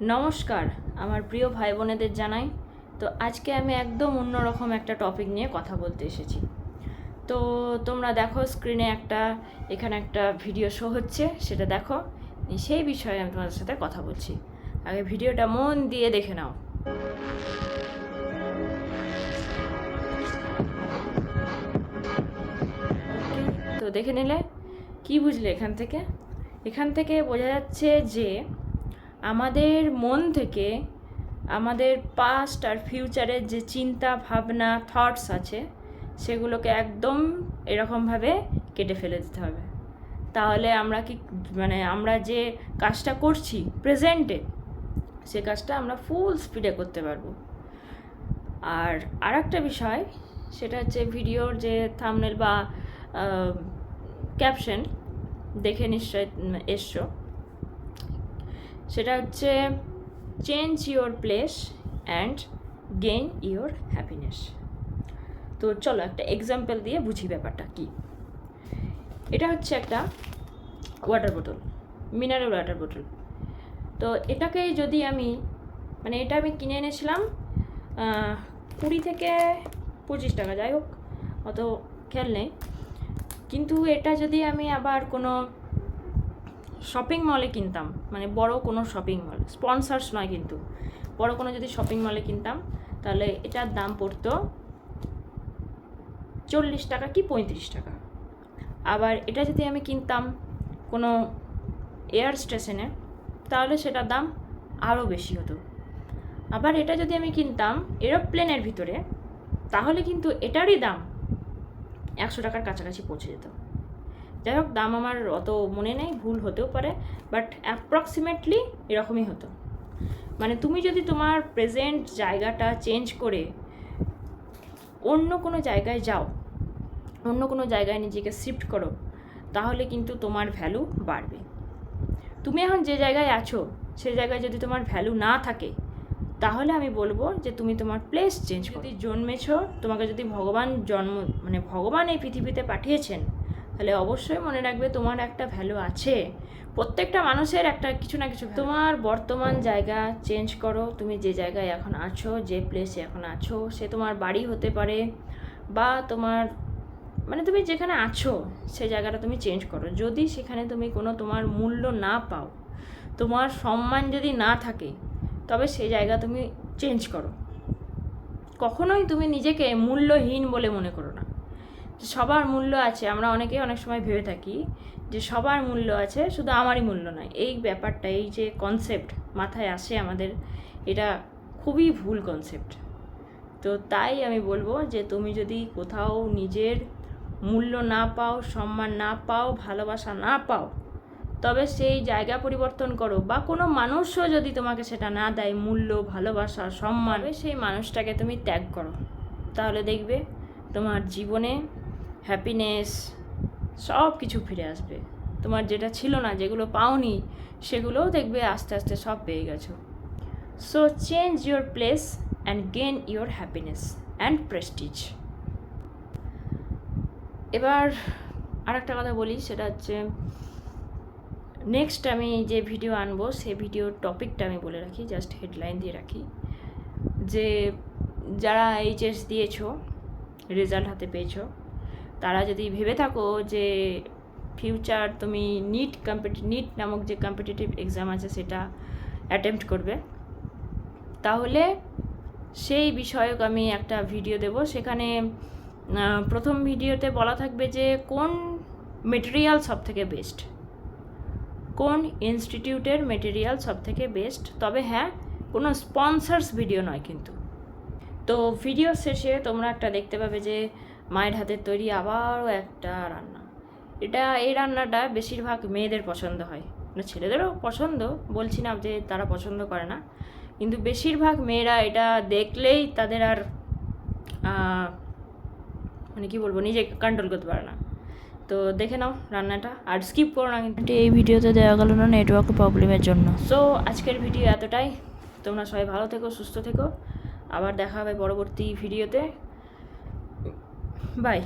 নমস্কার আমার প্রিয় ভাই বোনেদের জানাই। তো আজকে আমি একদম অন্যরকম একটা টপিক নিয়ে কথা বলতে এসেছি। তো তোমরা দেখো স্ক্রিনে এখানে একটা ভিডিও শো হচ্ছে, সেটা দেখো। সেই বিষয়ে আমি তোমাদের সাথে কথা বলছি। আগে ভিডিওটা মন দিয়ে দেখে নাও। তো দেখে নিলে কি বুঝলে এখান থেকে বোঝা যাচ্ছে যে আমাদের মন থেকে আমাদের পাস্ট আর ফিউচারের যে চিন্তা ভাবনা থটস আছে সেগুলোকে একদম এরকমভাবে কেটে ফেলে দিতে হবে। তাহলে আমরা যে কাজটা করছি প্রেজেন্টে, সে কাজটা আমরা ফুল স্পিডে করতে পারবো। আর একটা বিষয়, সেটা হচ্ছে ভিডিওর যে থাম্বনেল বা ক্যাপশন দেখে নিশ্চয় এসছো, সেটা হচ্ছে change your place and gain your happiness. তো চলো একটা এক্সাম্পল দিয়ে বুঝি ব্যাপারটা কি। এটা হচ্ছে একটা ওয়াটার বোতল, মিনারেল ওয়াটার বোতল। তো এটাকে যদি এটা আমি কিনে এনেছিলাম 20 থেকে 25 টাকা, যাই হোক অত খেয়াল নেই। কিন্তু এটা যদি আমি আবার কোনো শপিং মলে কিনতাম, বড় কোনো শপিং মল, স্পন্সার্স নয় কিন্তু, বড় কোনো যদি শপিং মলে কিনতাম, তাহলে এটার দাম পড়তো 40 টাকা কি 35 টাকা। আবার এটা যদি আমি কিনতাম কোনো এয়ার স্টেশনে, তাহলে সেটার দাম আরও বেশি হতো। আবার এটা যদি আমি কিনতাম এরোপ্লেনের ভিতরে, তাহলে কিন্তু এটারই দাম 100 টাকার কাছাকাছি পৌঁছে যেত। যাই হোক, দাম আমার অত মনে নেই, ভুল হতেও পারে, বাট অ্যাপ্রক্সিমেটলি এরকমই হতো। তুমি যদি তোমার প্রেজেন্ট জায়গাটা চেঞ্জ করে অন্য কোনো জায়গায় যাও, অন্য কোনো জায়গায় নিজেকে শিফট করো, তাহলে কিন্তু তোমার ভ্যালু বাড়বে। তুমি এখন যে জায়গায় আছো সে জায়গায় যদি তোমার ভ্যালু না থাকে, তাহলে আমি বলবো যে তুমি তোমার প্লেস চেঞ্জ করো। যদি জন্মেছো, তোমাকে যদি ভগবান এই পৃথিবীতে পাঠিয়েছেন, তাহলে অবশ্যই মনে রাখবে তোমার একটা ভ্যালু আছে। প্রত্যেকটা মানুষের একটা কিছু না কিছু। তোমার বর্তমান জায়গা চেঞ্জ করো। তুমি যে জায়গায় এখন আছো, যে প্লেসে এখন আছো, সে তোমার বাড়ি হতে পারে, বা তুমি যেখানে আছো সেই জায়গাটা তুমি চেঞ্জ করো। যদি সেখানে তুমি তোমার মূল্য না পাও, তোমার সম্মান যদি না থাকে, তবে সেই জায়গা তুমি চেঞ্জ করো। কখনোই তুমি নিজেকে মূল্যহীন বলে মনে করো না। সবার মূল্য আছে, আমরা অনেকে অনেক সময় ভেবে থাকি যে সবার মূল্য আছে, শুধু আমারই মূল্য নয়। এই ব্যাপারটা, এই যে কনসেপ্ট মাথায় আসে আমাদের, এটা খুবই ভুল কনসেপ্ট। তো তাই আমি বলবো যে তুমি যদি কোথাও নিজের মূল্য না পাও, সম্মান না পাও, ভালোবাসা না পাও, তবে সেই জায়গা পরিবর্তন করো। বা কোনো মানুষও যদি তোমাকে সেটা না দেয়, মূল্য, ভালোবাসা, সম্মান, সেই মানুষটাকে তুমি ত্যাগ করো। তাহলে দেখবে তোমার জীবনে হ্যাপিনেস সব কিছু ফিরে আসবে। তোমার যেটা ছিল না, যেগুলো পাওনি, সেগুলোও দেখবে আস্তে আস্তে সব পেয়ে গেছো। So change your place and gain your happiness and Prestige. এবার আরেকটা কথা বলি, সেটা হচ্ছে নেক্সট আমি যে ভিডিও আনবো, সেই ভিডিওর টপিকটা আমি বলে রাখি, জাস্ট হেডলাইন দিয়ে রাখি, যে যারা এইচএস দিয়েছো, রেজাল্ট হাতে পেয়েছো, তারা যদি ভেবে থাকো যে ফিউচার তুমি নিট নামক যে কম্পিটিটিভ এক্সাম আছে সেটা অ্যাটেম্প্ট করবে, তাহলে সেই বিষয়ক আমি একটা ভিডিও দেব। সেখানে প্রথম ভিডিওতে বলা থাকবে যে কোন মেটেরিয়াল সব থেকে বেস্ট, কোন ইনস্টিটিউটের মেটেরিয়াল সব থেকে বেস্ট। তবে হ্যাঁ, কোনো স্পন্সার্স ভিডিও নয় কিন্তু। তো ভিডিও শেষে তোমরা একটা দেখতে পাবে যে মায়ের হাতের তৈরি আবারও একটা রান্না। এই রান্নাটা বেশিরভাগ মেয়েদের পছন্দ হয়, ছেলেদেরও পছন্দ, বলছি না যে তারা পছন্দ করে না, কিন্তু বেশিরভাগ মেয়েরা এটা দেখলেই তাদের আর নিজেকে কন্ট্রোল করতে পারে না। তো দেখে নাও রান্নাটা, আর স্কিপ করো না কিন্তু। এই ভিডিওতে দেওয়া গেল না নেটওয়ার্ক প্রবলেমের জন্য। সো আজকের ভিডিও এতটাই। তোমরা সবাই ভালো থেকো, সুস্থ থেকো। আবার দেখা হবে পরবর্তী ভিডিওতে। বাই।